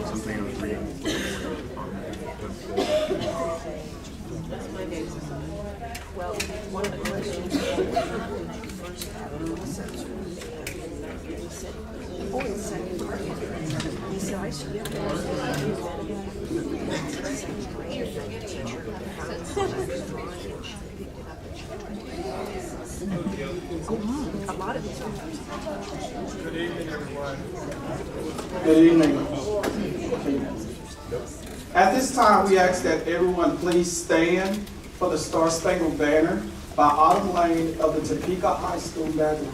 Something I was reading. Well, one of the questions was when did you first have a sensor? And he said, oh, in second grade. He said, I should get one. Second grade, the teacher found something drawing and she picked it up and she tried to a lot of these are. Good evening, everyone. Good evening. At this time, we ask that everyone please stand for the Star Spangled Banner by Autumn Lane of the Topeka High School Band.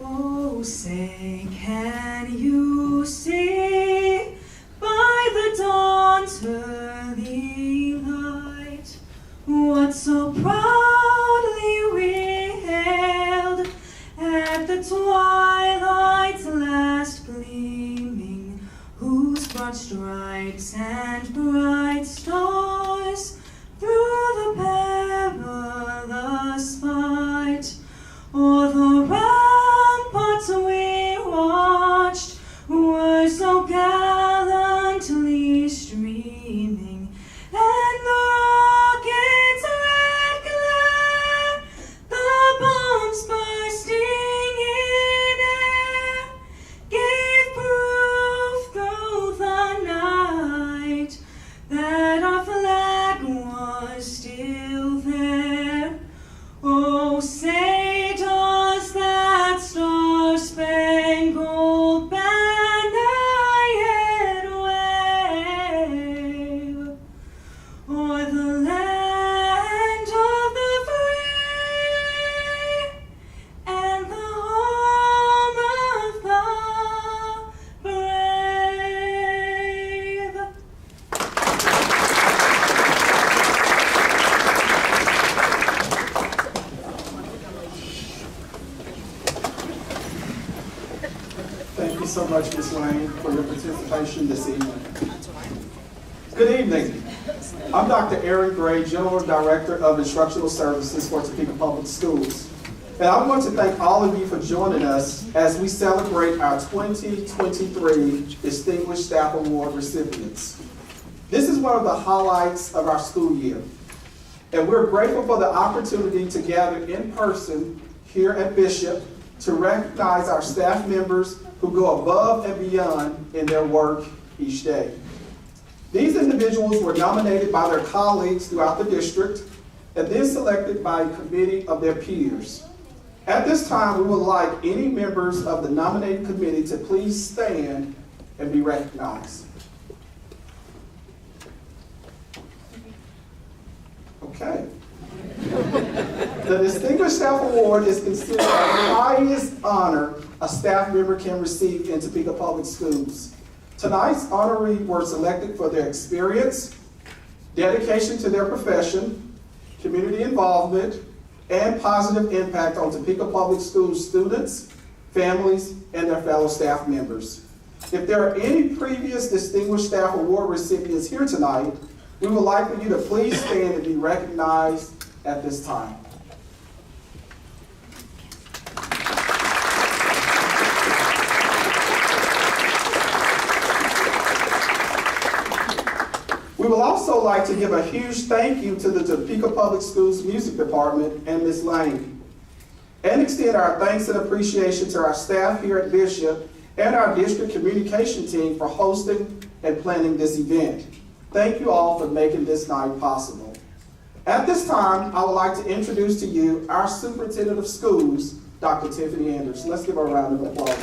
Oh, say, can you see by the dawn's early light what so proudly we hailed at the twilight's last gleaming, whose broad stripes and bright stars through the perilous fight o'er the ramparts we watched were so gallantly streaming, and the rocket's red glare, the bombs bursting in air, gave proof through the night that our flag was still there. Oh, say does that star-spangled banner yet wave o'er the land of the free and the home of the brave? Thank you so much, Ms. Lane, for your participation this evening. Good evening. I'm Dr. Aaron Gray, General Director of Instructional Services for Topeka Public Schools. And I want to thank all of you for joining us as we celebrate our 2023 Distinguished Staff Award recipients. This is one of the highlights of our school year, and we're grateful for the opportunity to gather in person here at Bishop to recognize our staff members who go above and beyond in their work each day. These individuals were nominated by their colleagues throughout the district and then selected by a committee of their peers. At this time, we would like any members of the nominating committee to please stand and be recognized. Okay. The Distinguished Staff Award is considered the highest honor a staff member can receive in Topeka Public Schools. Tonight's honorees were selected for their experience, dedication to their profession, community involvement, and positive impact on Topeka Public Schools students, families, and their fellow staff members. If there are any previous Distinguished Staff Award recipients here tonight, we would like for you to please stand and be recognized at this time. We would also like to give a huge thank you to the Topeka Public Schools Music Department and Ms. Lane, and extend our thanks and appreciation to our staff here at Bishop and our district communication team for hosting and planning this event. Thank you all for making this night possible. At this time, I would like to introduce to you our Superintendent of Schools, Dr. Tiffany Anderson. Let's give her a round of applause.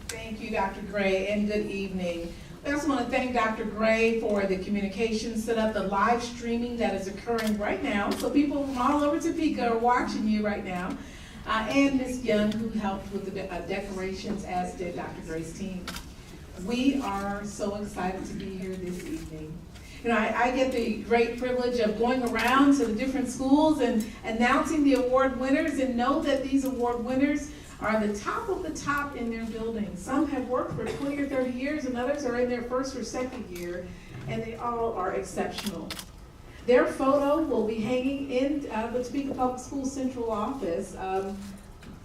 Thank you, Dr. Gray, and good evening. We also want to thank Dr. Gray for the communication set up, the live streaming that is occurring right now. So people from all over Topeka are watching you right now. And Ms. Young, who helped with the decorations, as did Dr. Gray's team. We are so excited to be here this evening. You know, I get the great privilege of going around to the different schools and announcing the award winners, and know that these award winners are the top of the top in their building. Some have worked for 20 or 30 years, and others are in their first or second year, and they all are exceptional. Their photo will be hanging in the Topeka Public Schools Central Office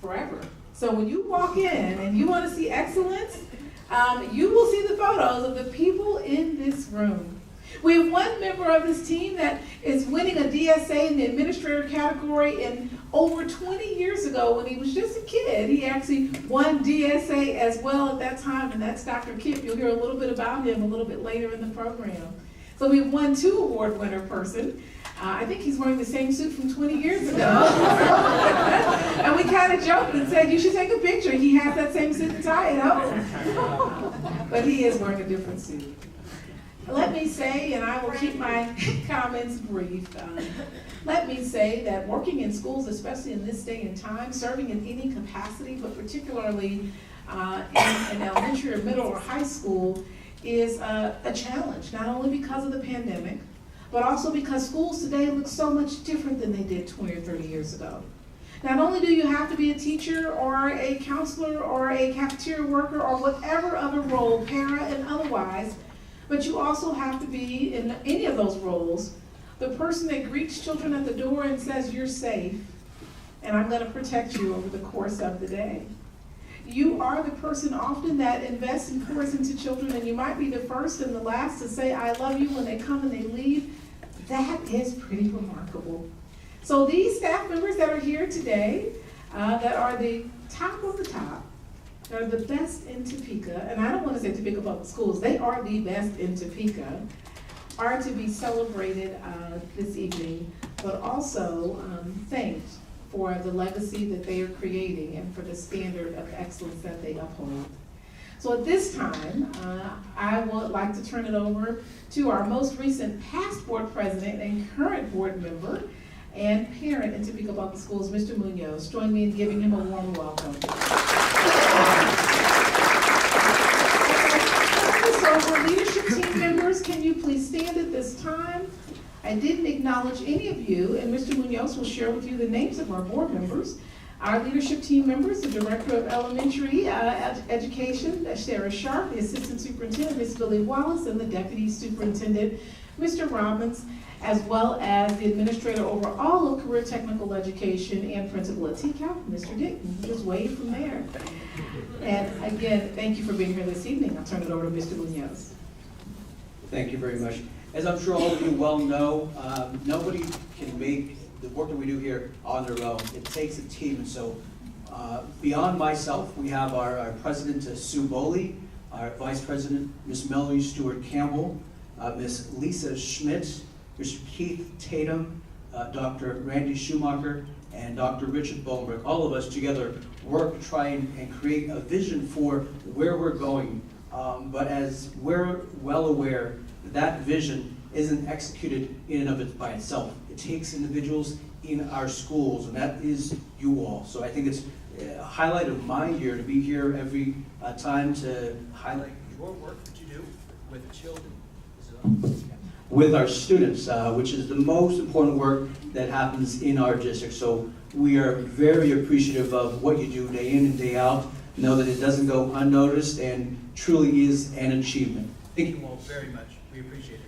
forever. So when you walk in and you want to see excellence, you will see the photos of the people in this room. We have one member of this team that is winning a DSA in the administrator category, and over 20 years ago, when he was just a kid, he actually won DSA as well at that time, and that's Dr. Kip. You'll hear a little bit about him a little bit later in the program. So we've won 2 award winner person. I think he's wearing the same suit from 20 years ago. And we kind of joked and said, you should take a picture. He has that same suit and tie at home. But he is wearing a different suit. Let me say, and I will keep my comments brief, let me say that working in schools, especially in this day and time, serving in any capacity, but particularly in elementary or middle or high school, is a challenge, not only because of the pandemic, but also because schools today look so much different than they did 20 or 30 years ago. Not only do you have to be a teacher or a counselor or a cafeteria worker or whatever other role, para and otherwise, but you also have to be, in any of those roles, the person that greets children at the door and says, you're safe, and I'm going to protect you over the course of the day. You are the person often that invests and pours into children, and you might be the first and the last to say, I love you when they come and they leave. That is pretty remarkable. So these staff members that are here today, that are the top of the top, that are the best in Topeka, and I don't want to say Topeka Public Schools, they are the best in Topeka, are to be celebrated this evening, but also thanked for the legacy that they are creating and for the standard of excellence that they uphold. So at this time, I would like to turn it over to our most recent past board president and current board member and parent in Topeka Public Schools, Mr. Munoz. Join me in giving him a warm welcome. So leadership team members, can you please stand at this time? I didn't acknowledge any of you, and Mr. Munoz will share with you the names of our board members. Our leadership team members, the Director of Elementary Education, Sarah Sharp, the Assistant Superintendent, Ms. Billy Wallace, and the Deputy Superintendent, Mr. Robbins, as well as the Administrator over all of Career Technical Education and Principal at TCAL, Mr. Dick. Just wave from there. And again, thank you for being here this evening. I'll turn it over to Mr. Munoz. Thank you very much. As I'm sure all of you well know, nobody can make the work that we do here on their own. It takes a team. And so beyond myself, we have our President, Sue Boley, our Vice President, Ms. Melanie Stewart-Campbell, Ms. Lisa Schmidt, Mr. Keith Tatum, Dr. Randy Schumacher, and Dr. Richard Bonebrick. All of us together work to try and create a vision for where we're going. But as we're well aware, that vision isn't executed in and of it by itself. It takes individuals in our schools, and that is you all. So I think it's a highlight of my year to be here every time to highlight your work that you do with the children, with our students, which is the most important work that happens in our district. So we are very appreciative of what you do day in and day out. Know that it doesn't go unnoticed and truly is an achievement. Thank you all very much. We appreciate it.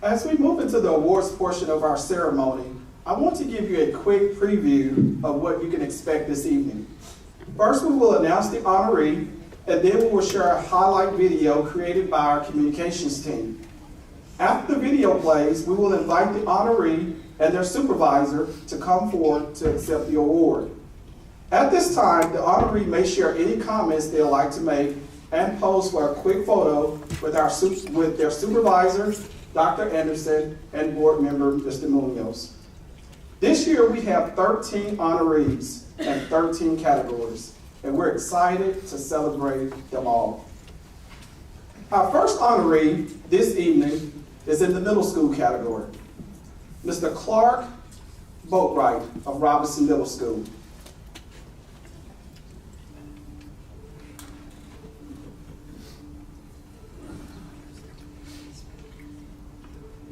As we move into the awards portion of our ceremony, I want to give you a quick preview of what you can expect this evening. First, we will announce the honoree, and then we will share a highlight video created by our communications team. After the video plays, we will invite the honoree and their supervisor to come forward to accept the award. At this time, the honoree may share any comments they'd like to make and pose for a quick photo with their supervisor, Dr. Anderson, and board member, Mr. Munoz. This year, we have 13 honorees and 13 categories, and we're excited to celebrate them all. Our first honoree this evening is in the middle school category, Mr. Clark Boatwright of Robinson Middle School.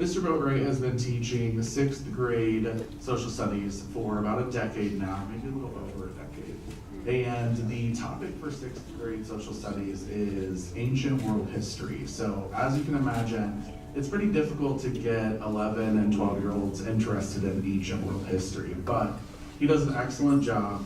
Mr. Boatwright has been teaching the 6th grade social studies for about a decade now, maybe a little over a decade. And the topic for 6th grade social studies is ancient world history. So as you can imagine, it's pretty difficult to get 11 and 12-year-olds interested in ancient world history, but he does an excellent job.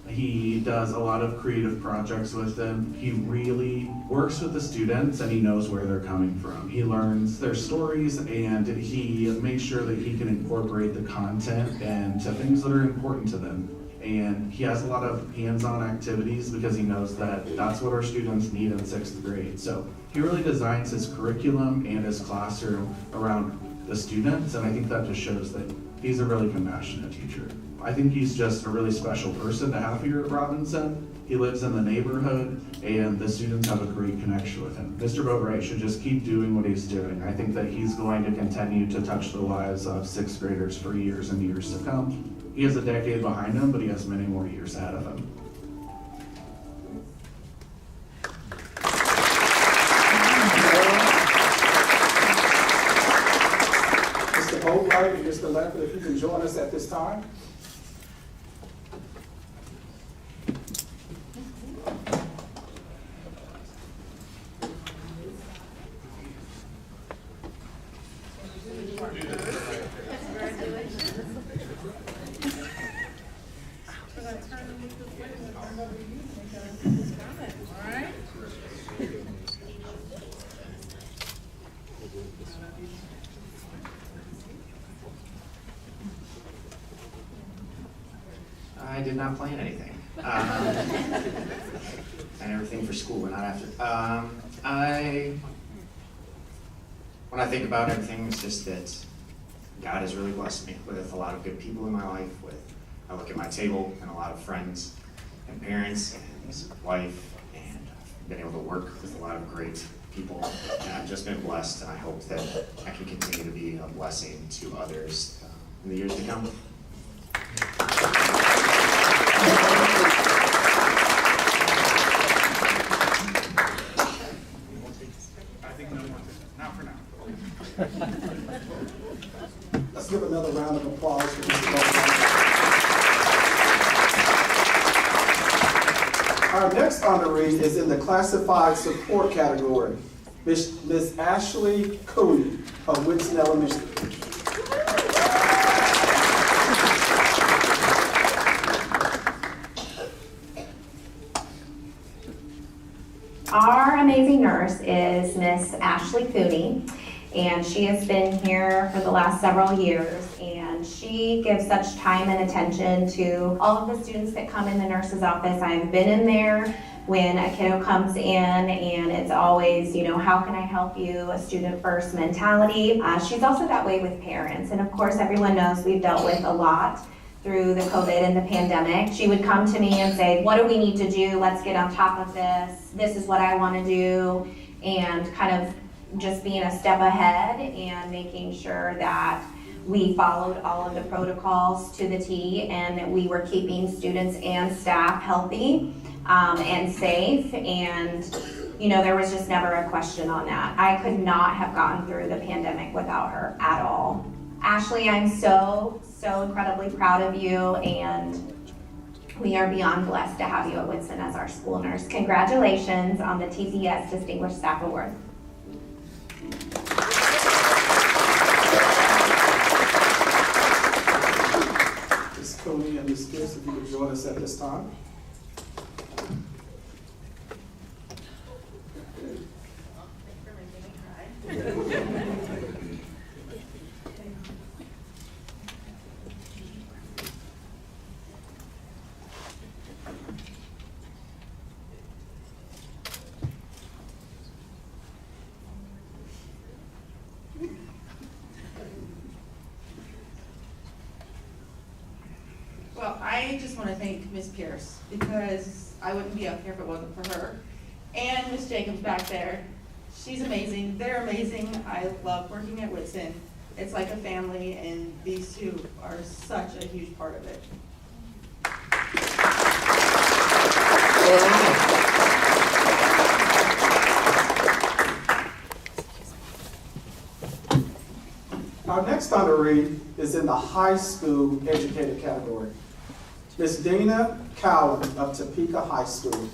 He does a lot of creative projects with them. He really works with the students and he knows where they're coming from. He learns their stories and he makes sure that he can incorporate the content into things that are important to them. And he has a lot of hands-on activities because he knows that that's what our students need in 6th grade. So he really designs his curriculum and his classroom around the students, and I think that just shows that he's a really compassionate teacher. I think he's just a really special person to have here at Robinson. He lives in the neighborhood, and the students have a great connection with him. Mr. Boatwright should just keep doing what he's doing. I think that he's going to continue to touch the lives of 6th graders for years and years to come. He has a decade behind him, but he has many more years ahead of him. Mr. Boatwright and Mr. Leffert, if you can join us at this time. I did not plan anything. And everything for school, but not after. When I think about everything, it's just that God has really blessed me with a lot of good people in my life. I look at my table and a lot of friends and parents and his wife, and I've been able to work with a lot of great people. And I've just been blessed, and I hope that I can continue to be a blessing to others in the years to come. Let's give another round of applause for Mr. Boatwright. Our next honoree is in the classified support category, Miss Ashley Cooney of Whitson Elementary. Our amazing nurse is Miss Ashley Cooney, and she has been here for the last several years, and she gives such time and attention to all of the students that come in the nurse's office. I've been in there when a kiddo comes in, and it's always, how can I help you? A student first mentality. She's also that way with parents, and of course everyone knows we've dealt with a lot through the COVID and the pandemic. She would come to me and say, what do we need to do? Let's get on top of this. This is what I want to do. And kind of just being a step ahead and making sure that we followed all of the protocols to the T and that we were keeping students and staff healthy and safe. And there was just never a question on that. I could not have gotten through the pandemic without her at all. Ashley, I'm so incredibly proud of you, and we are beyond blessed to have you at Whitson as our school nurse. Congratulations on the TCS Distinguished Staff Award. Ms. Cooney and Ms. Pierce, if you would join us at this time. Well, I just want to thank Miss Pierce, because I wouldn't be up here if it wasn't for her. And Miss Jacobs back there. She's amazing. They're amazing. I love working at Whitson. It's like a family, and these two are such a huge part of it. Our next honoree is in the high school educator category. Ms. Dina Cowan of Topeka High School.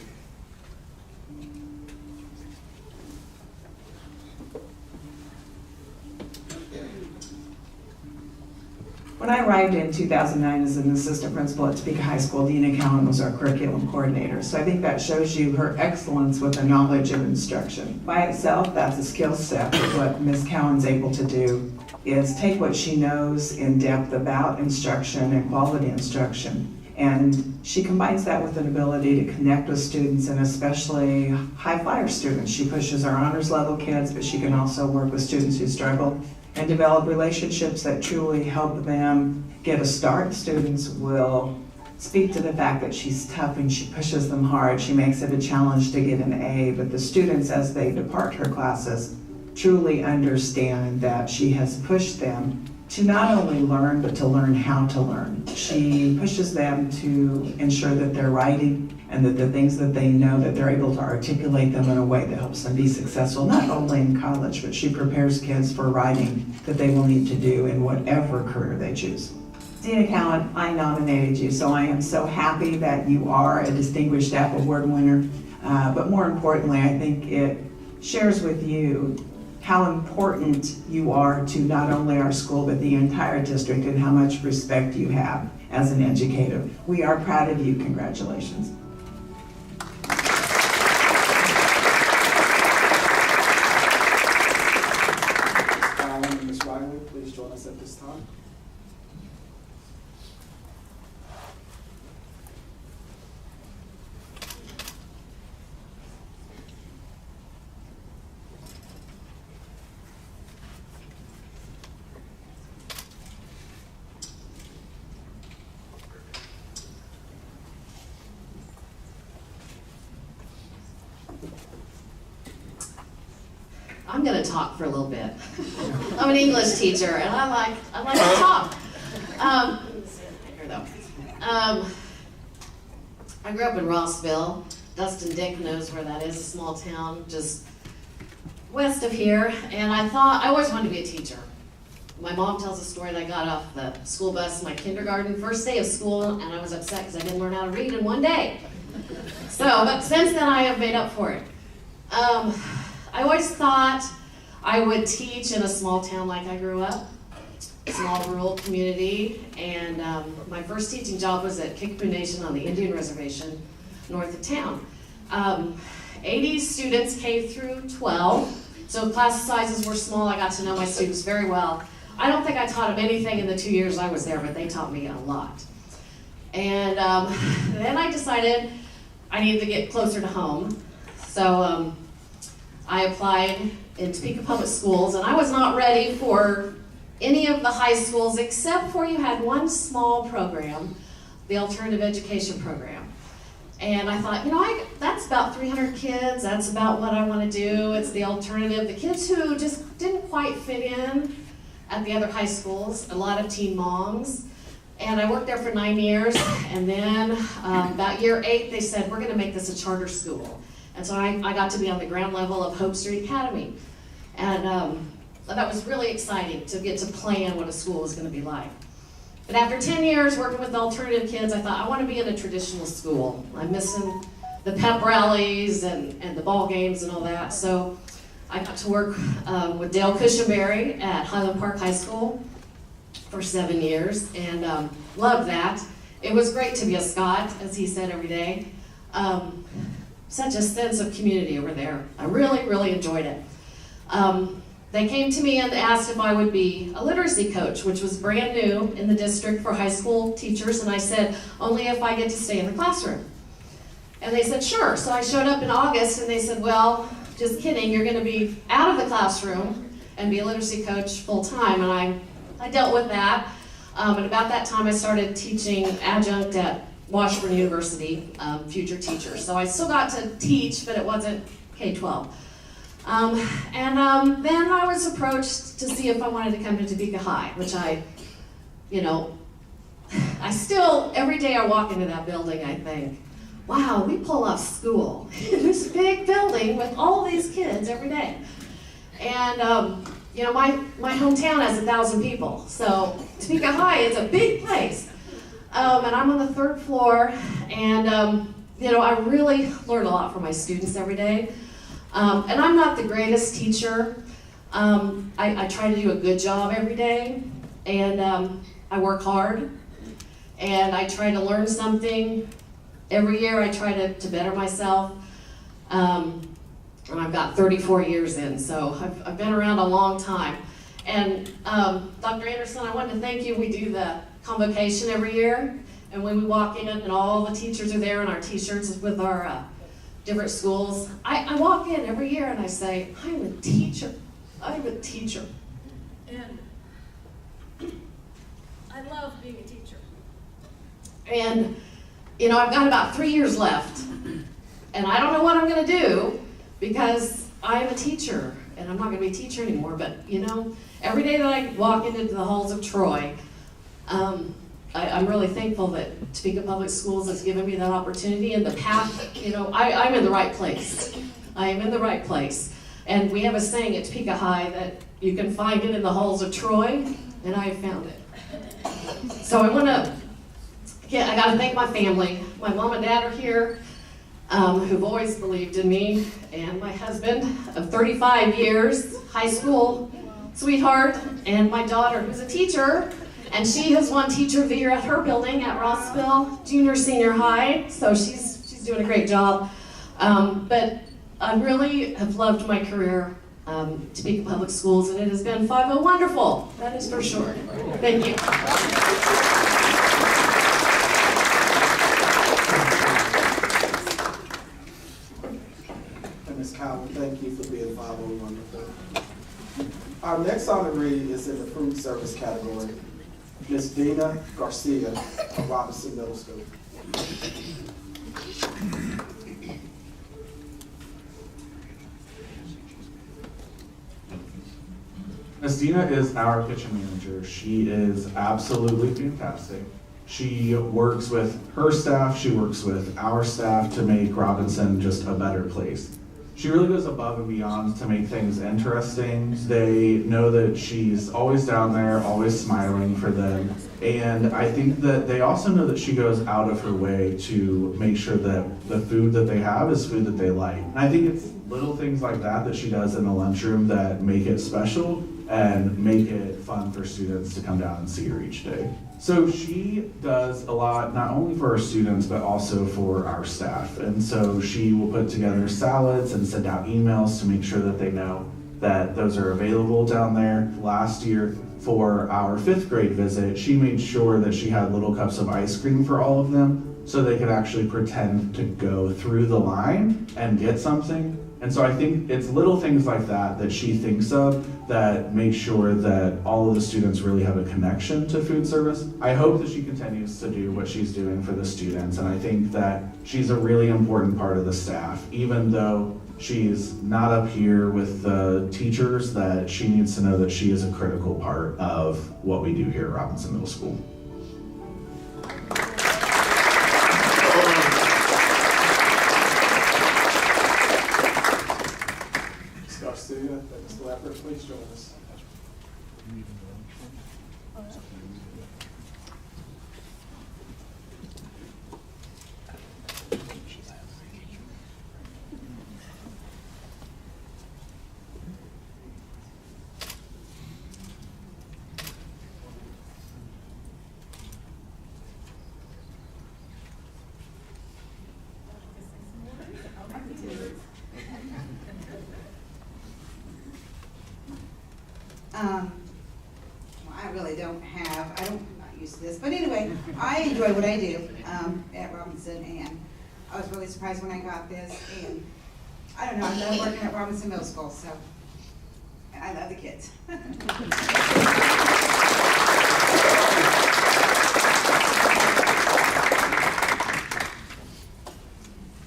When I arrived in 2009 as an assistant principal at Topeka High School, Dina Cowan was our curriculum coordinator. So I think that shows you her excellence with the knowledge of instruction. By itself, that's a skill set. But what Ms. Cowan's able to do is take what she knows in depth about instruction and quality instruction, and she combines that with an ability to connect with students, and especially high flyer students. She pushes our honors level kids, but she can also work with students who struggle and develop relationships that truly help them get a start. Students will speak to the fact that she's tough and she pushes them hard. She makes it a challenge to get an A, but the students, as they depart her classes, truly understand that she has pushed them to not only learn, but to learn how to learn. She pushes them to ensure that they're writing and that the things that they know, that they're able to articulate them in a way that helps them be successful, not only in college, but she prepares kids for writing that they will need to do in whatever career they choose. Dina Cowan, I nominated you, so I am so happy that you are a Distinguished Staff Award winner. But more importantly, I think it shares with you how important you are to not only our school, but the entire district, and how much respect you have as an educator. We are proud of you. Congratulations. Ms. Riley, please join us at this time. I'm going to talk for a little bit. I'm an English teacher, and I like to talk. I grew up in Rossville. Dustin Dick knows where that is, a small town just west of here. And I always wanted to be a teacher. My mom tells a story that I got off the school bus in my kindergarten, first day of school, and I was upset because I didn't learn how to read in one day. But since then I have made up for it. I always thought I would teach in a small town like I grew up, small rural community, and my first teaching job was at Kickapoo Nation on the Indian Reservation north of town. 80 students K through 12, so class sizes were small. I got to know my students very well. I don't think I taught them anything in the 2 years I was there, but they taught me a lot. And then I decided I needed to get closer to home, so I applied in Topeka Public Schools, and I was not ready for any of the high schools except for you had one small program, the alternative education program. And I thought, that's about 300 kids, that's about what I want to do. It's the alternative, the kids who just didn't quite fit in at the other high schools, a lot of teen moms. And I worked there for 9 years, and then about year 8, they said, we're going to make this a charter school. And so I got to be on the ground level of Hope Street Academy. And that was really exciting to get to plan what a school was going to be like. But after 10 years working with alternative kids, I thought, I want to be in a traditional school. I'm missing the pep rallies and the ball games and all that. So I got to work with Dale Cushenberry at Highland Park High School for 7 years, and loved that. It was great to be a Scot, as he said every day. Such a sense of community over there. I really, really enjoyed it. They came to me and asked if I would be a literacy coach, which was brand new in the district for high school teachers, and I said, only if I get to stay in the classroom. And they said, sure. So I showed up in August, and they said, well, just kidding, you're going to be out of the classroom and be a literacy coach full-time, and I dealt with that. And about that time, I started teaching adjunct at Washburn University, future teachers. So I still got to teach, but it wasn't K-12. Then I was approached to see if I wanted to come to Topeka High, which I still, every day I walk into that building, I think, wow, we pull off school in this big building with all these kids every day. And you know, my hometown has 1,000 people, so Topeka High is a big place. And I'm on the 3rd floor, and you know, I really learn a lot from my students every day. And I'm not the greatest teacher. I try to do a good job every day, and I work hard, and I try to learn something. Every year I try to better myself. And I've got 34 years in, so I've been around a long time. And Dr. Anderson, I wanted to thank you. We do the convocation every year, and when we walk in and all the teachers are there in our t-shirts with our different schools, I walk in every year and I say, I'm a teacher. I'm a teacher. And I love being a teacher. And, you know, I've got about 3 years left. And I don't know what I'm going to do because I'm a teacher. And I'm not going to be a teacher anymore. But, you know, every day that I walk into the halls of Troy, I'm really thankful that Topeka Public Schools has given me that opportunity and the path. You know, I'm in the right place. I am in the right place. And we have a saying at Topeka High that you can find it in the halls of Troy, and I have found it. So I want to, I got to thank my family. My mom and dad are here, who've always believed in me, and my husband of 35 years, high school sweetheart, and my daughter, who's a teacher, and she has won Teacher of the Year at her building at Rossville Junior Senior High, so she's doing a great job. But I really have loved my career, Topeka Public Schools, and it has been fun and wonderful, that is for sure. Thank you. And Ms. Cowan, thank you for being 501 wonderful. Our next honoree is in the food service category, Ms. Dina Garcia of Robinson Middle School. Ms. Dina is our kitchen manager. She is absolutely fantastic. She works with her staff, she works with our staff to make Robinson just a better place. She really goes above and beyond to make things interesting. They know that she's always down there, always smiling for them. And I think that they also know that she goes out of her way to make sure that the food that they have is food that they like. And I think it's little things like that that she does in the lunchroom that make it special and make it fun for students to come down and see her each day. So she does a lot, not only for our students, but also for our staff. And so she will put together salads and send out emails to make sure that they know that those are available down there. Last year, for our 5th grade visit, she made sure that she had little cups of ice cream for all of them so they could actually pretend to go through the line and get something. And so I think it's little things like that that she thinks of that make sure that all of the students really have a connection to food service. I hope that she continues to do what she's doing for the students, and I think that she's a really important part of the staff, even though she's not up here with the teachers, that she needs to know that she is a critical part of what we do here at Robinson Middle School. Mr. Laffer, please join us. I really don't have, I'm not used to this, but anyway, I enjoy what I do at Robinson, and I was really surprised when I got this, and I don't know, I love working at Robinson Middle School, so, and I love the kids.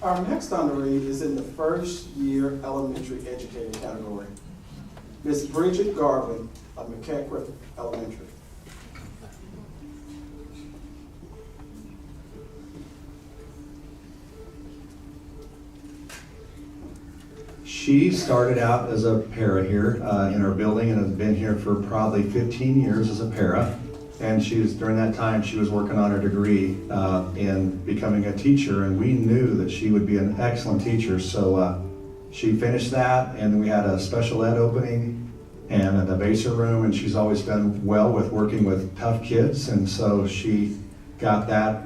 Our next honoree is in the 1st year elementary educator category, Ms. Bridget Garvin of McEachran Elementary. She started out as a para here in our building and has been here for probably 15 years as a para. And during that time, she was working on her degree in becoming a teacher, and we knew that she would be an excellent teacher. So she finished that, and we had a special ed opening and a debaser room, and she's always done well with working with tough kids, and so she got that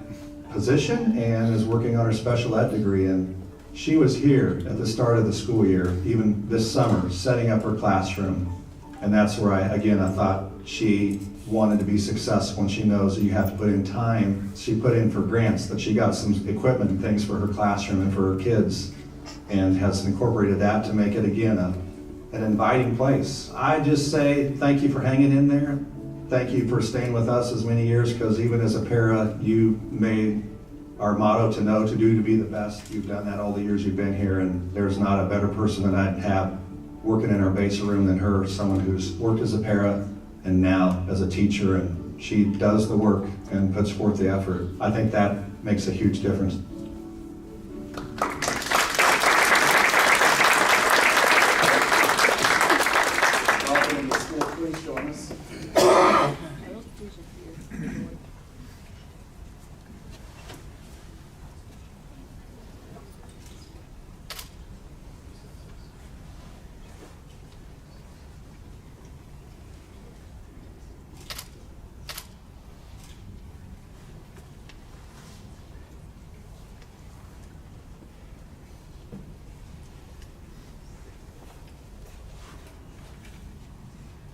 position and is working on her special ed degree. And she was here at the start of the school year, even this summer, setting up her classroom. And that's where I thought she wanted to be successful, and she knows that you have to put in time. She put in for grants, that she got some equipment and things for her classroom and for her kids, and has incorporated that to make it, again, an inviting place. I just say thank you for hanging in there. Thank you for staying with us as many years, because even as a para, you made our motto to know, to do, to be the best. You've done that all the years you've been here, and there's not a better person that I'd have working in our base room than her, someone who's worked as a para and now as a teacher, and she does the work and puts forth the effort. I think that makes a huge difference. Welcome, Ms. Smith, please join us.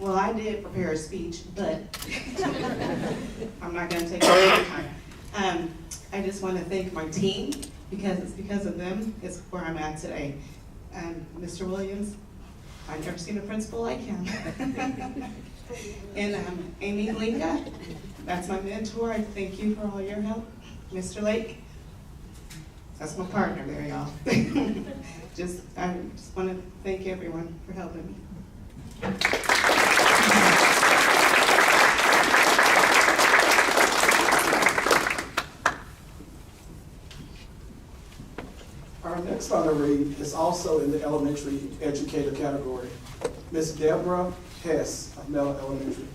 Well, I did prepare a speech, but I'm not gonna take all your time. I just want to thank my team, because it's because of them is where I'm at today. Mr. Williams, I've never seen a principal like him. And Amy Linka, that's my mentor. I thank you for all your help. Mr. Lake, that's my partner there, y'all. I just want to thank everyone for helping me. Our next honoree is also in the elementary educator category, Ms. Deborah Hess of Mella Elementary.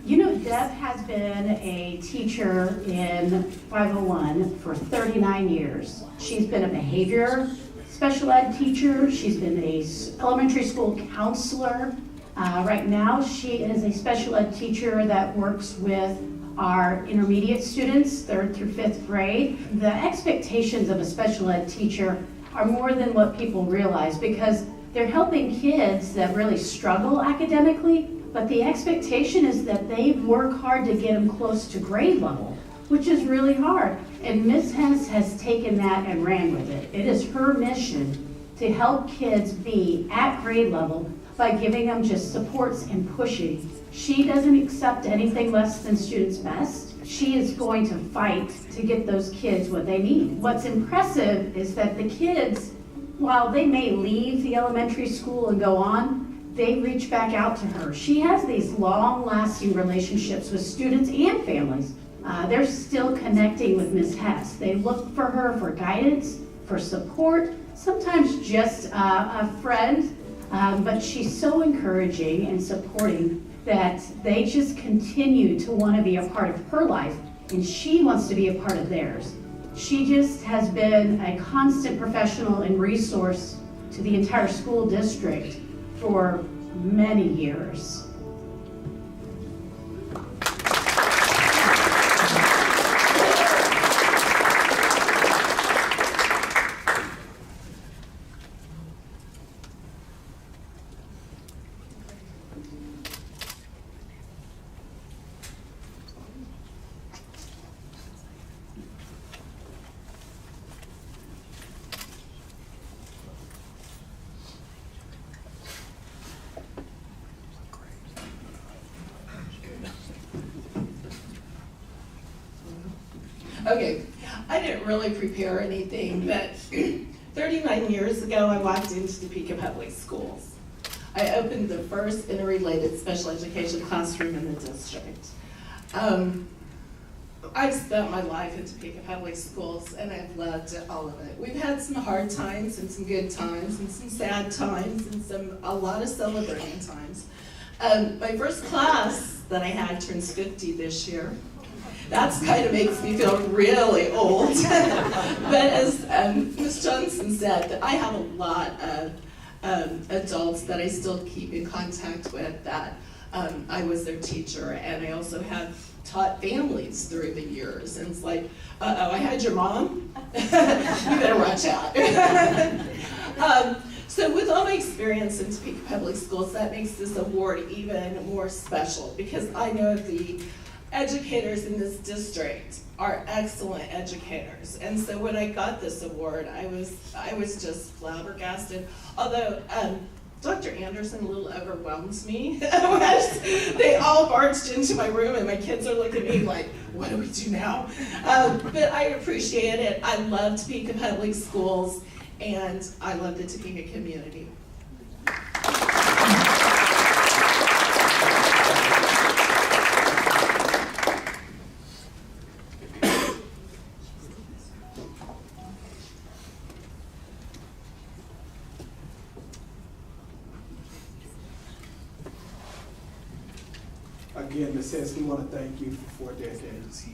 You know, Deb has been a teacher in 501 for 39 years. She's been a behavior special ed teacher. She's been a elementary school counselor. Right now, she is a special ed teacher that works with our intermediate students, 3rd through 5th grade. The expectations of a special ed teacher are more than what people realize, because they're helping kids that really struggle academically, but the expectation is that they work hard to get them close to grade level, which is really hard. And Ms. Hess has taken that and ran with it. It is her mission to help kids be at grade level by giving them just supports and pushing. She doesn't accept anything less than students' best. She is going to fight to get those kids what they need. What's impressive is that the kids, while they may leave the elementary school and go on, they reach back out to her. She has these long-lasting relationships with students and families. They're still connecting with Ms. Hess. They look for her for guidance, for support, sometimes just a friend, but she's so encouraging and supporting that they just continue to want to be a part of her life, and she wants to be a part of theirs. She just has been a constant professional and resource to the entire school district for many years. Okay, I didn't really prepare anything, but 39 years ago, I walked into Topeka Public Schools. I opened the first interrelated special education classroom in the district. I've spent my life in Topeka Public Schools, and I've loved all of it. We've had some hard times and some good times and some sad times and a lot of celebrating times. My first class that I had turns 50 this year. That's kind of makes me feel really old. But as Ms. Johnson said, I have a lot of adults that I still keep in contact with that I was their teacher, and I also have taught families through the years. And it's like, uh-oh, I had your mom? You better watch out. So with all my experience in Topeka Public Schools, that makes this award even more special, because I know the educators in this district are excellent educators. And so when I got this award, I was just flabbergasted. Although Dr. Anderson a little overwhelms me. They all barged into my room and my kids are looking at me like, what do we do now? But I appreciate it. I love Topeka Public Schools, and I love the Topeka community. Again, Ms. Hess, we want to thank you for 4 decades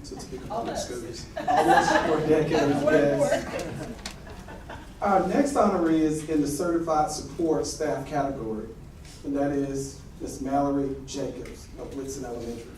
to Topeka Public Schools. Almost 4 decades, yes. Our next honoree is in the Certified Support Staff category, and that is Ms. Mallory Jacobs of Whitson Elementary.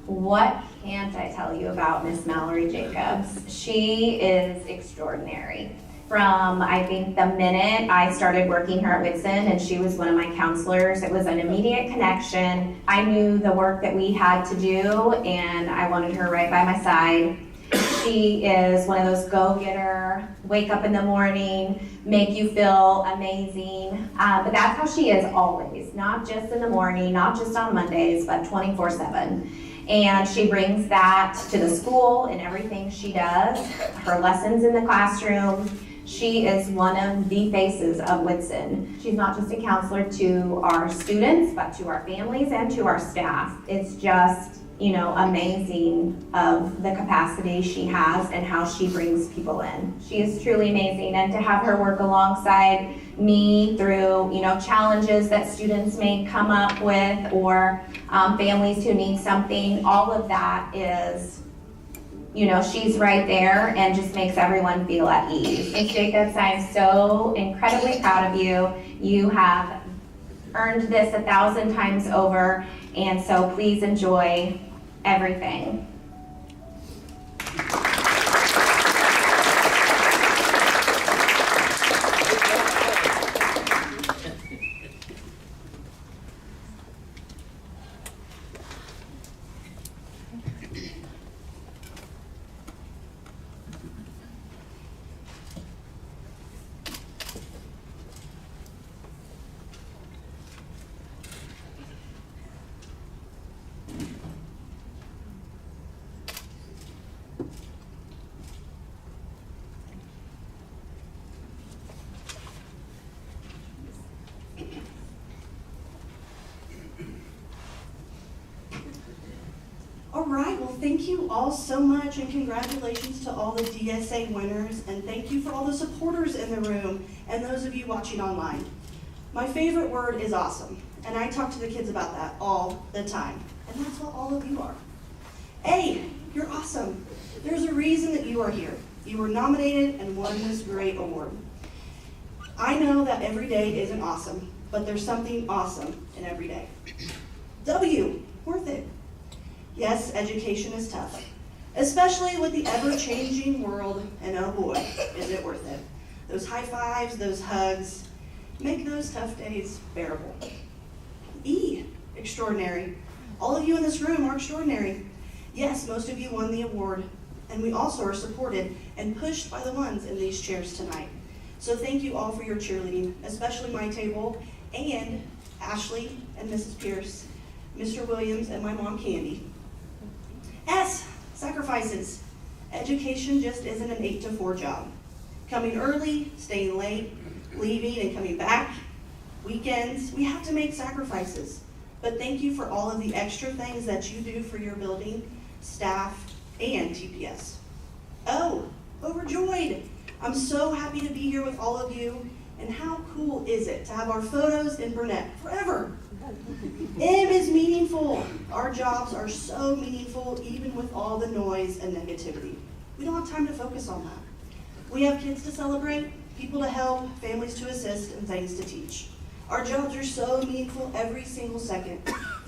What can't I tell you about Miss Mallory Jacobs? She is extraordinary. From, I think, the minute I started working here at Whitson and she was one of my counselors, it was an immediate connection. I knew the work that we had to do, and I wanted her right by my side. She is one of those go-getter, wake up in the morning, make you feel amazing. But that's how she is always, not just in the morning, not just on Mondays, but 24/7. And she brings that to the school in everything she does, her lessons in the classroom. She is one of the faces of Whitson. She's not just a counselor to our students, but to our families and to our staff. It's just, amazing of the capacity she has and how she brings people in. She is truly amazing, and to have her work alongside me through, challenges that students may come up with, or families who need something, all of that is, she's right there and just makes everyone feel at ease. Ms. Jacobs, I'm so incredibly proud of you. You have earned this 1,000 times over, and so please enjoy everything. All right, well, thank you all so much, and congratulations to all the DSA winners, and thank you for all the supporters in the room and those of you watching online. My favorite word is awesome, and I talk to the kids about that all the time, and that's what all of you are. A, you're awesome. There's a reason that you are here. You were nominated and won this great award. I know that every day isn't awesome, but there's something awesome in every day. W, worth it. Yes, education is tough, especially with the ever-changing world, and oh boy, is it worth it. Those high fives, those hugs, make those tough days bearable. E, extraordinary. All of you in this room are extraordinary. Yes, most of you won the award, and we also are supported and pushed by the ones in these chairs tonight. So thank you all for your cheerleading, especially my table, and Ashley and Mrs. Pierce, Mr. Williams, and my mom, Candy. S, sacrifices. Education just isn't an 8 to 4 job. Coming early, staying late, leaving and coming back, weekends, we have to make sacrifices. But thank you for all of the extra things that you do for your building, staff, and TPS. Oh, overjoyed! I'm so happy to be here with all of you, and how cool is it to have our photos in Burnett forever? M is meaningful. Our jobs are so meaningful, even with all the noise and negativity. We don't have time to focus on that. We have kids to celebrate, people to help, families to assist, and things to teach. Our jobs are so meaningful every single second,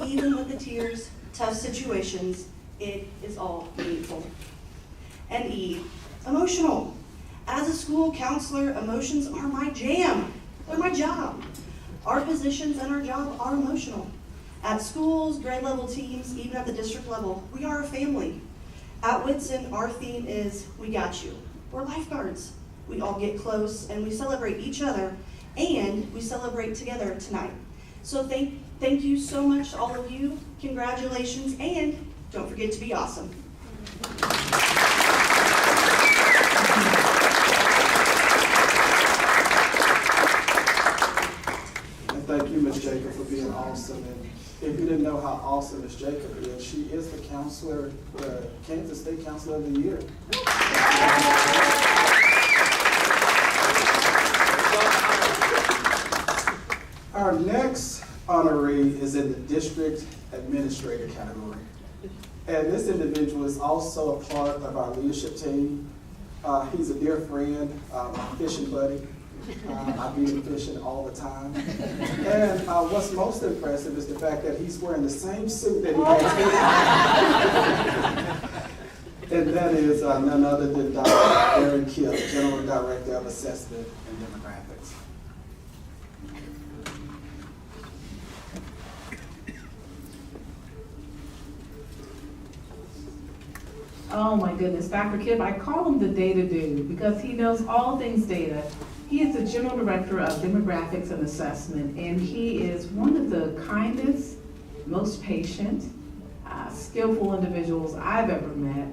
even with the tears, tough situations, it is all meaningful. And E, emotional. As a school counselor, emotions are my jam. They're my job. Our positions and our job are emotional. At schools, grade level teams, even at the district level, we are a family. At Whitson, our theme is, we got you. We're lifeguards. We all get close and we celebrate each other, and we celebrate together tonight. So thank you so much to all of you. Congratulations, and don't forget to be awesome. And thank you, Ms. Jacob, for being awesome. And if you didn't know how awesome Ms. Jacob is, she is the counselor, the Kansas State Counselor of the Year. Our next honoree is in the District Administrator category. And this individual is also a part of our leadership team. He's a dear friend, my fishing buddy. I beat him fishing all the time. And what's most impressive is the fact that he's wearing the same suit that he has. And that is none other than Dr. Aaron Kipp, General Director of Assessment and Demographics. Oh my goodness, Dr. Kipp, I call him the data dude because he knows all things data. He is the General Director of Demographics and Assessment, and he is one of the kindest, most patient, skillful individuals I've ever met.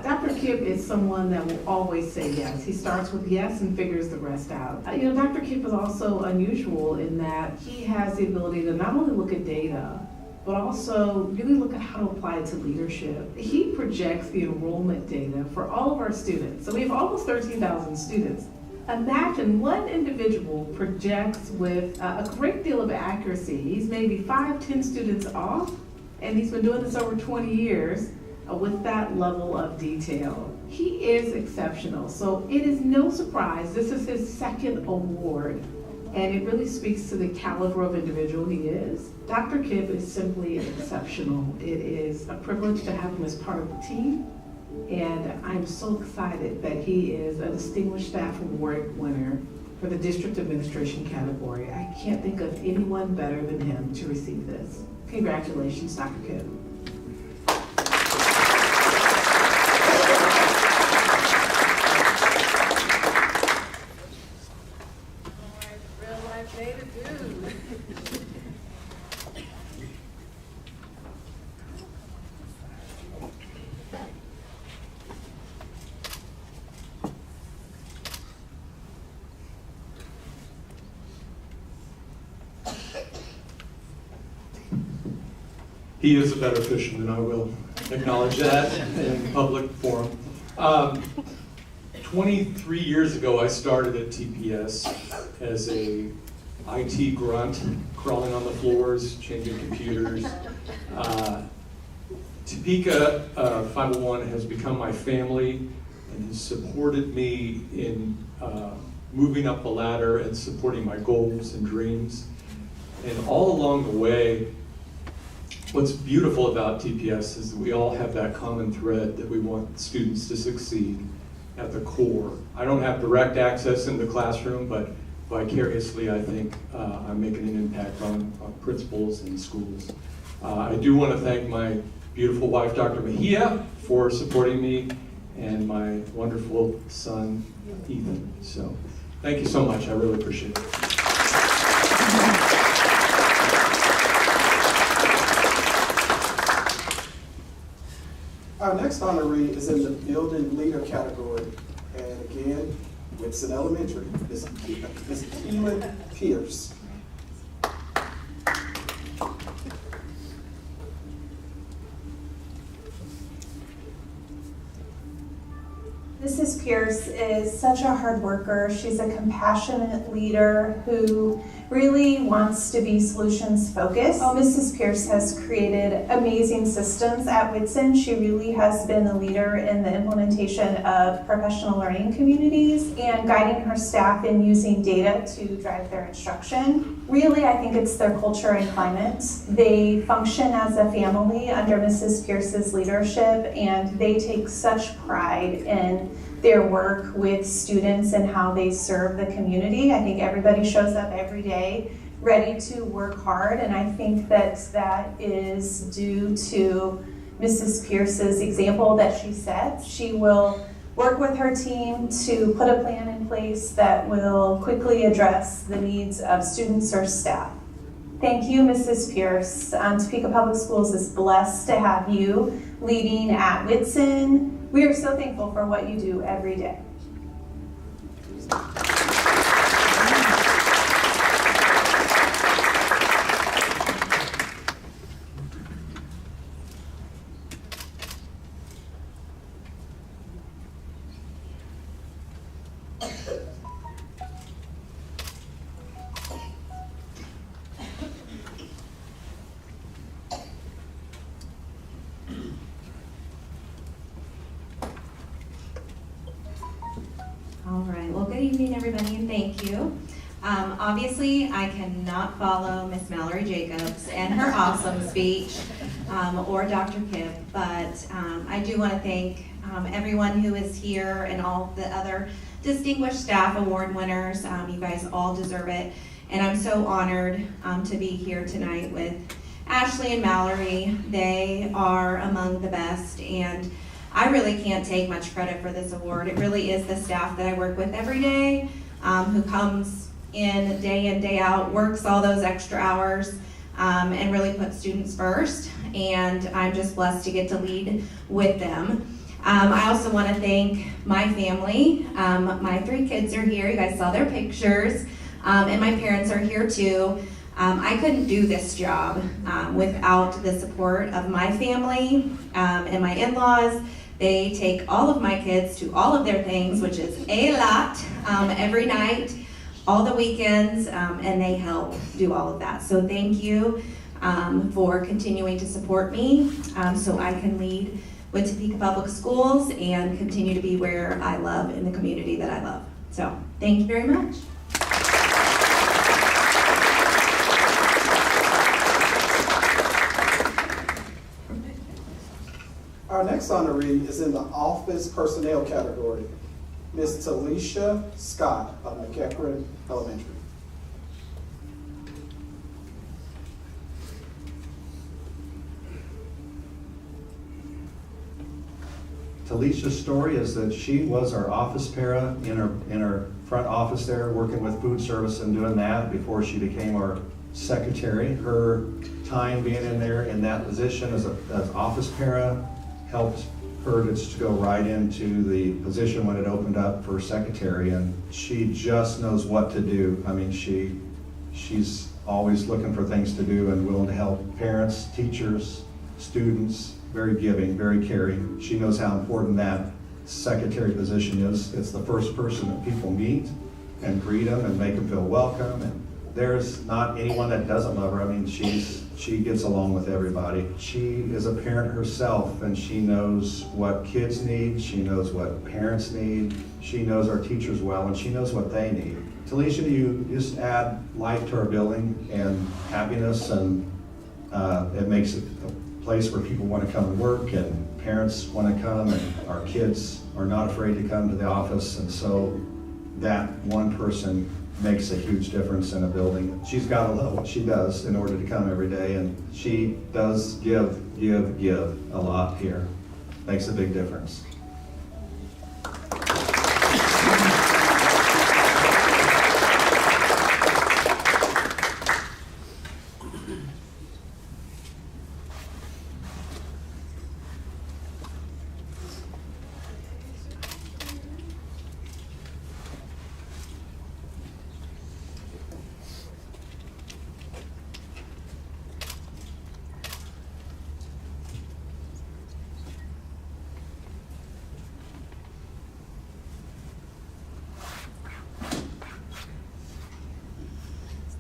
Dr. Kipp is someone that will always say yes. He starts with yes and figures the rest out. Dr. Kipp is also unusual in that he has the ability to not only look at data, but also really look at how to apply it to leadership. He projects the enrollment data for all of our students. So we have almost 13,000 students. Imagine one individual projects with a great deal of accuracy. He's maybe 5-10 students off, and he's been doing this over 20 years with that level of detail. He is exceptional, so it is no surprise this is his second award, and it really speaks to the caliber of individual he is. Dr. Kipp is simply exceptional. It is a privilege to have him as part of the team, and I'm so excited that he is a Distinguished Staff Award winner for the District Administration category. I can't think of anyone better than him to receive this. Congratulations, Dr. Kipp. He is a better fisherman, I will acknowledge that in public forum. 23 years ago, I started at TPS as a IT grunt, crawling on the floors, changing computers. Topeka 501 has become my family and has supported me in moving up the ladder and supporting my goals and dreams. And all along the way, what's beautiful about TPS is that we all have that common thread that we want students to succeed at the core. I don't have direct access in the classroom, but vicariously I think I'm making an impact on principals and schools. I do want to thank my beautiful wife, Dr. Mejia, for supporting me, and my wonderful son, Ethan. So thank you so much, I really appreciate it. Our next honoree is in the Building Leader category. And again, Whitson Elementary, Ms. Keelan Pierce. Mrs. Pierce is such a hard worker. She's a compassionate leader who really wants to be solutions focused. While Mrs. Pierce has created amazing systems at Whitson, she really has been the leader in the implementation of professional learning communities and guiding her staff in using data to drive their instruction. Really, I think it's their culture and climate. They function as a family under Mrs. Pierce's leadership, and they take such pride in their work with students and how they serve the community. I think everybody shows up every day ready to work hard, and I think that that is due to Mrs. Pierce's example that she sets. She will work with her team to put a plan in place that will quickly address the needs of students or staff. Thank you, Mrs. Pierce. Topeka Public Schools is blessed to have you leading at Whitson. We are so thankful for what you do every day. All right, well, good evening, everybody, and thank you. Obviously, I cannot follow Miss Mallory Jacobs and her awesome speech, or Dr. Kip, but I do want to thank everyone who is here and all the other distinguished staff award winners. You guys all deserve it, and I'm so honored to be here tonight with Ashley and Mallory. They are among the best, and I really can't take much credit for this award. It really is the staff that I work with every day, who comes in, day out, works all those extra hours, and really puts students first. And I'm just blessed to get to lead with them. I also want to thank my family. My 3 kids are here. You guys saw their pictures. And my parents are here too. I couldn't do this job without the support of my family and my in-laws. They take all of my kids to all of their things, which is a lot, every night, all the weekends, and they help do all of that. So thank you for continuing to support me so I can lead with Topeka Public Schools and continue to be where I love in the community that I love. So thank you very much. Our next honoree is in the office personnel category, Ms. Talisha Scott of McEachran Elementary. Talisha's story is that she was our office para in our front office there, working with food service and doing that before she became our secretary. Her time being in there in that position as office para helped her to go right into the position when it opened up for secretary, and she just knows what to do. I mean, she's always looking for things to do and willing to help parents, teachers, students, very giving, very caring. She knows how important that secretary position is. It's the first person that people meet and greet them and make them feel welcome, and there's not anyone that doesn't love her. I mean, she gets along with everybody. She is a parent herself, and she knows what kids need. She knows what parents need. She knows our teachers well, and she knows what they need. Talisha, you just add life to our building and happiness, and it makes it a place where people want to come and work, and parents want to come, and our kids are not afraid to come to the office, and so that one person makes a huge difference in a building. She's got to love what she does in order to come every day, and she does give a lot here. Makes a big difference.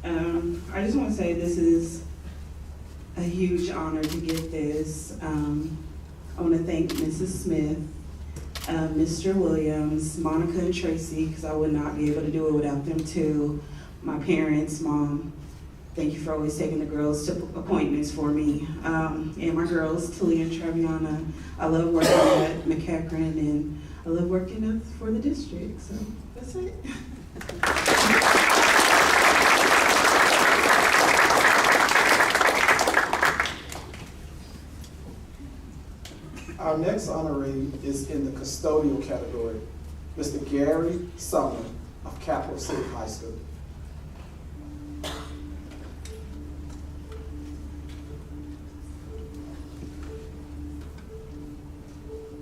I just want to say this is a huge honor to get this. I want to thank Mrs. Smith, Mr. Williams, Monica and Tracy, because I would not be able to do it without them too. My parents, Mom, thank you for always taking the girls to appointments for me. And my girls, Talia and Traviana. I love working at McEachran, and I love working for the district, so that's it. Our next honoree is in the custodial category, Mr. Gary Sumner of Capital City High School.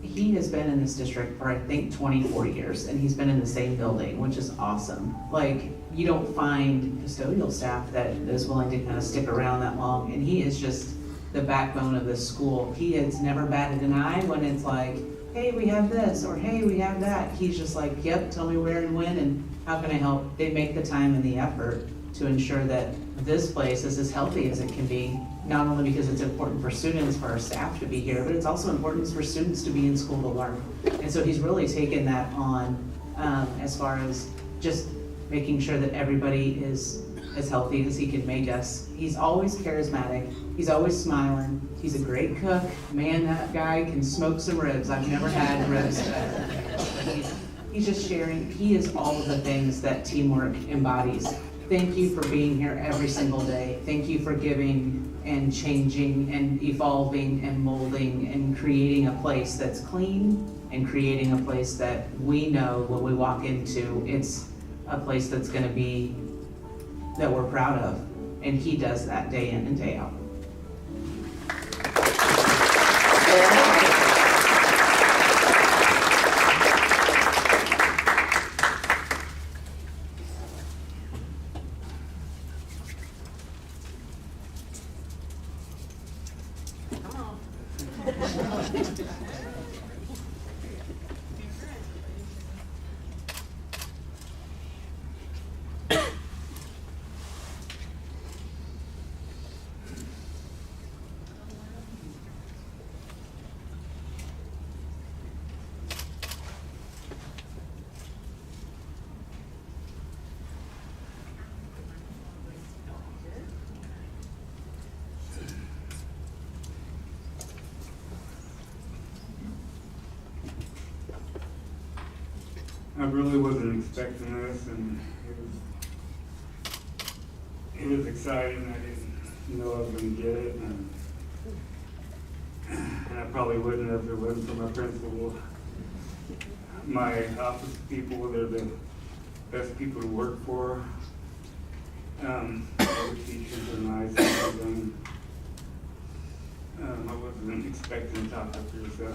He has been in this district for, I think, 24 years, and he's been in the same building, which is awesome. Like, you don't find custodial staff that is willing to kind of stick around that long, and he is just the backbone of this school. He has never batted an eye when it's like, hey, we have this, or hey, we have that. He's just like, yep, tell me where and when, and how can I help? They make the time and the effort to ensure that this place is as healthy as it can be, not only because it's important for students, for our staff to be here, but it's also important for students to be in school to learn. And so he's really taken that on as far as just making sure that everybody is as healthy as he can make us. He's always charismatic. He's always smiling. He's a great cook. Man, that guy can smoke some ribs. I've never had ribs. He's just sharing. He is all of the things that teamwork embodies. Thank you for being here every single day. Thank you for giving and changing and evolving and molding and creating a place that's clean and creating a place that we know when we walk into, it's a place that's going to be, that we're proud of. And he does that day in and day out. I really wasn't expecting this, and it was exciting. I didn't know I was going to get it, and I probably wouldn't if it wasn't for my principal. My office people, they're the best people to work for. The teachers are nice and everything. I wasn't expecting to talk up here, so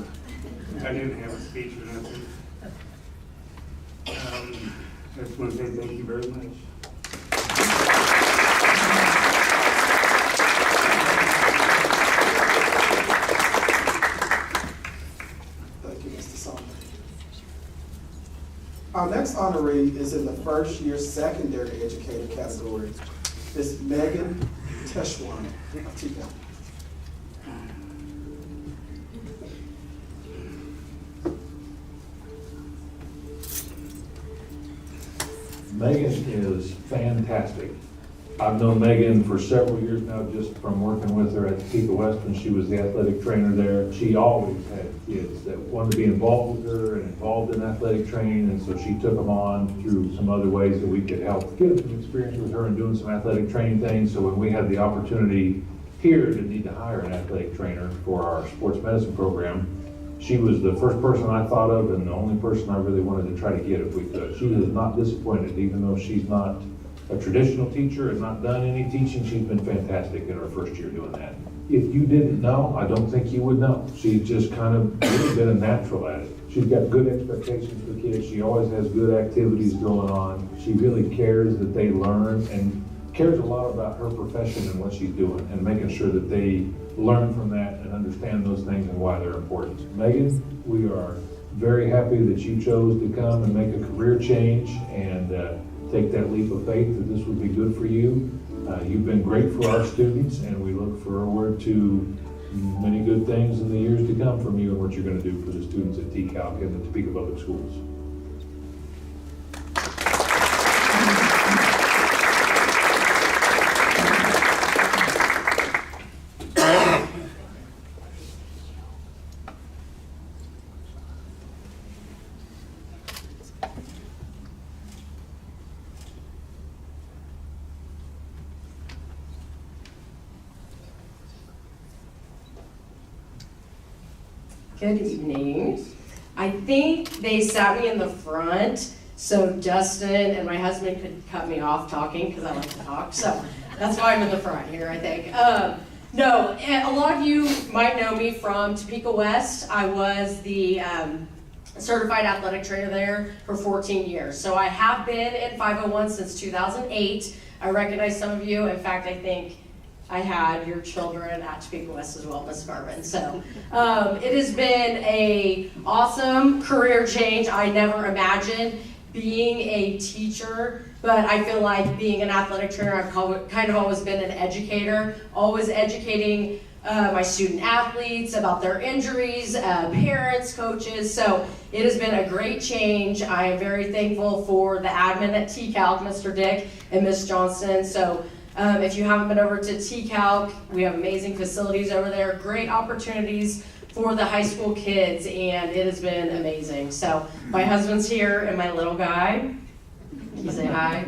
I didn't have a speech or nothing. I just want to say thank you very much. Thank you, Mr. Sommer. Our next honoree is in the first year secondary educator category. Ms. Megan Teschwan of Topeka. Megan is fantastic. I've known Megan for several years now, just from working with her at Topeka West when she was the athletic trainer there. She always had kids that wanted to be involved with her and involved in athletic training, and so she took them on through some other ways that we could help get some experience with her and doing some athletic training things. So when we had the opportunity here to need to hire an athletic trainer for our sports medicine program, she was the first person I thought of and the only person I really wanted to try to get if we could. She was not disappointed, even though she's not a traditional teacher and not done any teaching. She's been fantastic in her first year doing that. If you didn't know, I don't think you would know. She's just kind of really been a natural at it. She's got good expectations for kids. She always has good activities going on. She really cares that they learn and cares a lot about her profession and what she's doing and making sure that they learn from that and understand those things and why they're important. Megan, we are very happy that you chose to come and make a career change, and take that leap of faith that this would be good for you. You've been great for our students, and we look forward to many good things in the years to come from you and what you're going to do for the students at TCALC and the Topeka Public Schools. Good evening. I think they sat me in the front so Dustin and my husband could cut me off talking because I like to talk. So that's why I'm in the front here, I think. No, a lot of you might know me from Topeka West. I was the certified athletic trainer there for 14 years. So I have been in 501 since 2008. I recognize some of you. In fact, I think I had your children at Topeka West as well, Miss Garvin. So it has been a awesome career change. I never imagined being a teacher, but I feel like being an athletic trainer, I've kind of always been an educator, always educating my student athletes about their injuries, parents, coaches. So it has been a great change. I am very thankful for the admin at TCALC, Mr. Dick and Miss Johnston. So if you haven't been over to TCALC, we have amazing facilities over there, great opportunities for the high school kids, and it has been amazing. So my husband's here and my little guy. Can you say hi?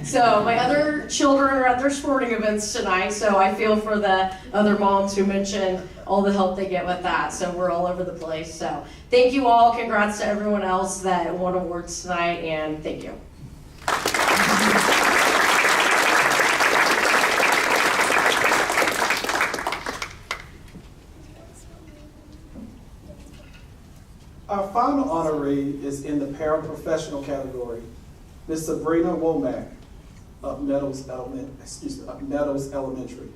So my other children are at their sporting events tonight, so I feel for the other moms who mentioned all the help they get with that. So we're all over the place. So thank you all. Congrats to everyone else that won awards tonight, and thank you. Our final honoree is in the paraprofessional category. Ms. Sabrina Womack of Meadows Elementary.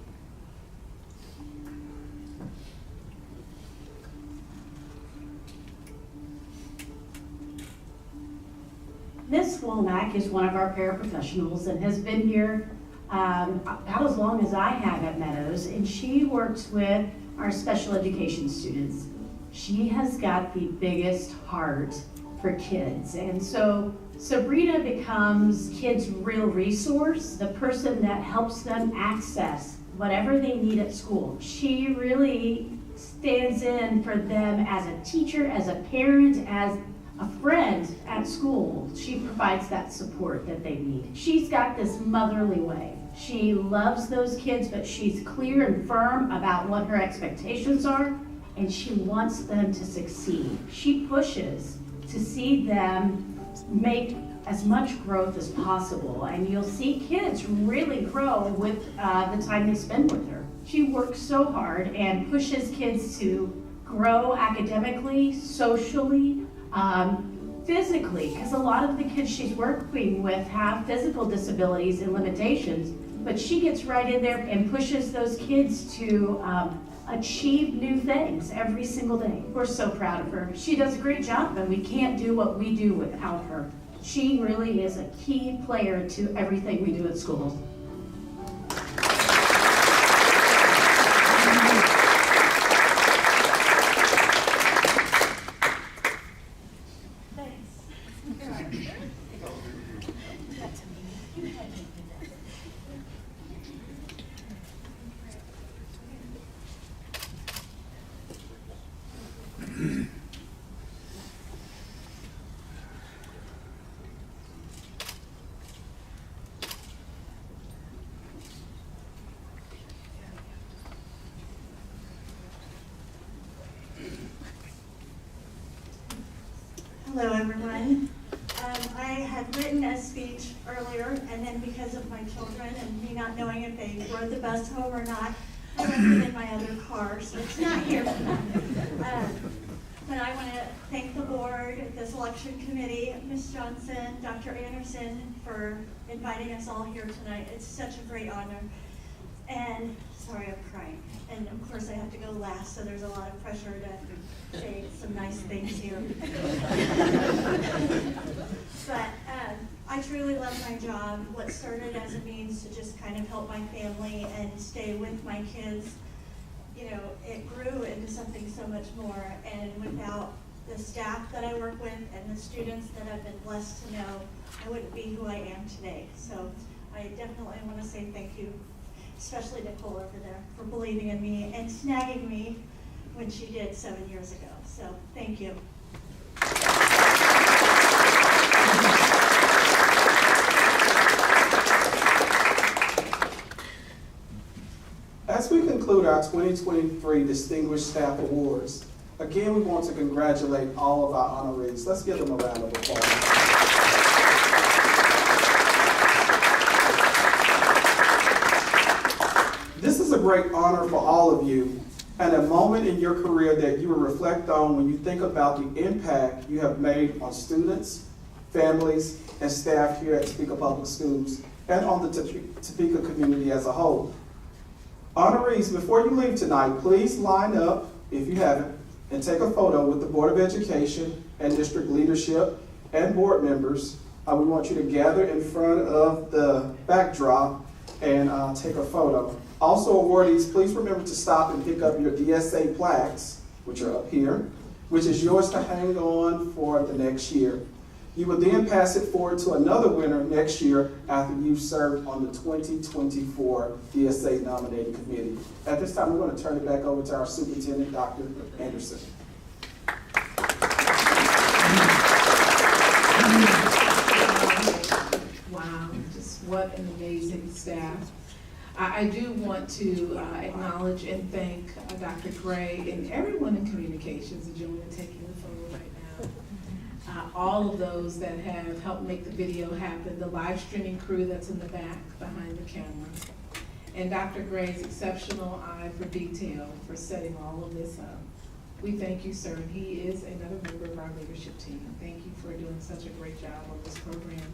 Miss Womack is one of our paraprofessionals and has been here about as long as I have at Meadows, and she works with our special education students. She has got the biggest heart for kids, and so Sabrina becomes kids' real resource, the person that helps them access whatever they need at school. She really stands in for them as a teacher, as a parent, as a friend at school. She provides that support that they need. She's got this motherly way. She loves those kids, but she's clear and firm about what her expectations are, and she wants them to succeed. She pushes to see them make as much growth as possible, and you'll see kids really grow with the time they spend with her. She works so hard and pushes kids to grow academically, socially, physically, because a lot of the kids she's working with have physical disabilities and limitations, but she gets right in there and pushes those kids to achieve new things every single day. We're so proud of her. She does a great job, and we can't do what we do without her. She really is a key player to everything we do at school. Hello, everyone. I had written a speech earlier, and then because of my children and me not knowing if they rode the bus home or not, I left it in my other car, so it's not here. But I want to thank the board, the selection committee, Ms. Johnson, Dr. Anderson, for inviting us all here tonight. It's such a great honor. And sorry, I'm crying. And of course, I have to go last, so there's a lot of pressure to say some nice things here. But I truly love my job. What started as a means to just kind of help my family and stay with my kids, you know, it grew into something so much more. And without the staff that I work with and the students that I've been blessed to know, I wouldn't be who I am today. So I definitely want to say thank you, especially Nicole over there, for believing in me and snagging me when she did 7 years ago. So thank you. As we conclude our 2023 Distinguished Staff Awards, again, we want to congratulate all of our honorees. Let's give them a round of applause. This is a great honor for all of you and a moment in your career that you will reflect on when you think about the impact you have made on students, families, and staff here at Topeka Public Schools and on the Topeka community as a whole. Honorees, before you leave tonight, please line up, if you haven't, and take a photo with the Board of Education and district leadership and board members. We want you to gather in front of the backdrop and take a photo. Also, awardees, please remember to stop and pick up your DSA plaques, which are up here, which is yours to hang on for the next year. You will then pass it forward to another winner next year after you've served on the 2024 DSA nominating committee. At this time, we're going to turn it back over to our superintendent, Dr. Anderson. Wow, just what an amazing staff. I do want to acknowledge and thank Dr. Gray and everyone in communications, the gentleman taking the photo right now. All of those that have helped make the video happen, the live streaming crew that's in the back behind the camera, and Dr. Gray's exceptional eye for detail for setting all of this up. We thank you, sir, and he is another member of our leadership team. Thank you for doing such a great job on this program.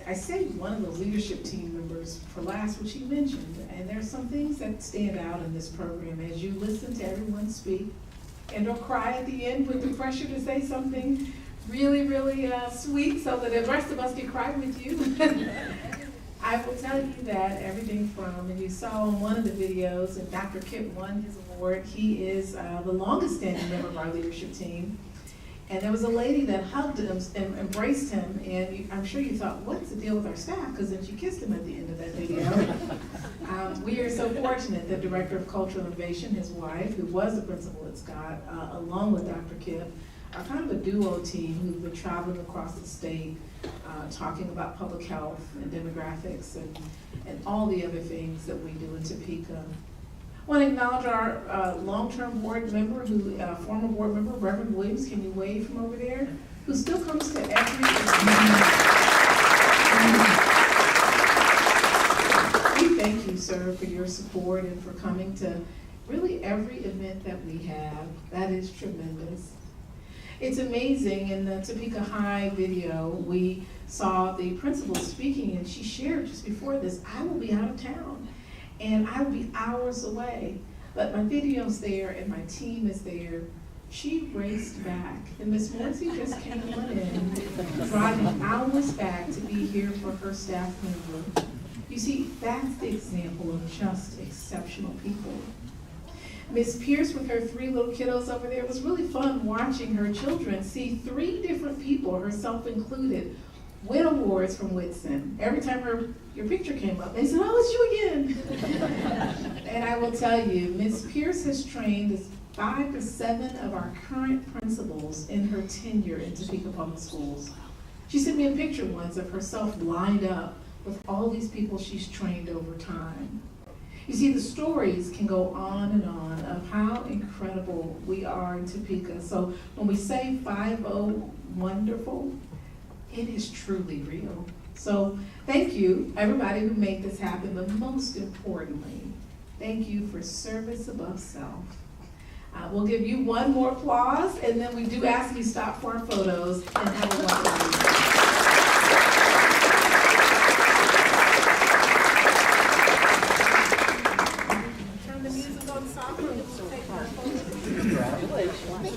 I saved one of the leadership team members for last, which he mentioned, and there's some things that stand out in this program as you listen to everyone speak and don't cry at the end with the pressure to say something really, really sweet so that the rest of us can cry with you. I will tell you that everything from, and you saw in one of the videos, and Dr. Kip won his award. He is the longest standing member of our leadership team. And there was a lady that hugged him and embraced him, and I'm sure you thought, what's the deal with our staff? Because then she kissed him at the end of that video. We are so fortunate that Director of Cultural Innovation, his wife, who was the principal at Scott, along with Dr. Kip, are kind of a duo team who've been traveling across the state, talking about public health and demographics and all the other things that we do in Topeka. I want to acknowledge our long-term board member, former board member, Reverend Williams, can you wave from over there, who still comes to every We thank you, sir, for your support and for coming to really every event that we have. That is tremendous. It's amazing. In the Topeka High video, we saw the principal speaking, and she shared just before this, I will be out of town. And I will be hours away, but my video's there and my team is there. She raced back, and Miss Morrissey just came on in, driving hours back to be here for her staff member. You see, that's the example of just exceptional people. Miss Pierce with her 3 little kiddos over there, it was really fun watching her children see 3 different people, herself included, win awards from Whitson. Every time your picture came up, they said, oh, it's you again. And I will tell you, Ms. Pierce has trained 5 or 7 of our current principals in her tenure in Topeka Public Schools. She sent me a picture once of herself lined up with all these people she's trained over time. You see, the stories can go on and on of how incredible we are in Topeka. So when we say 5-0 wonderful, it is truly real. So thank you, everybody who made this happen, but most importantly, thank you for service above self. We'll give you one more applause, and then we do ask you stop for our photos and have a wonderful evening. Turn the music on soft and we'll take our photos. Congratulations.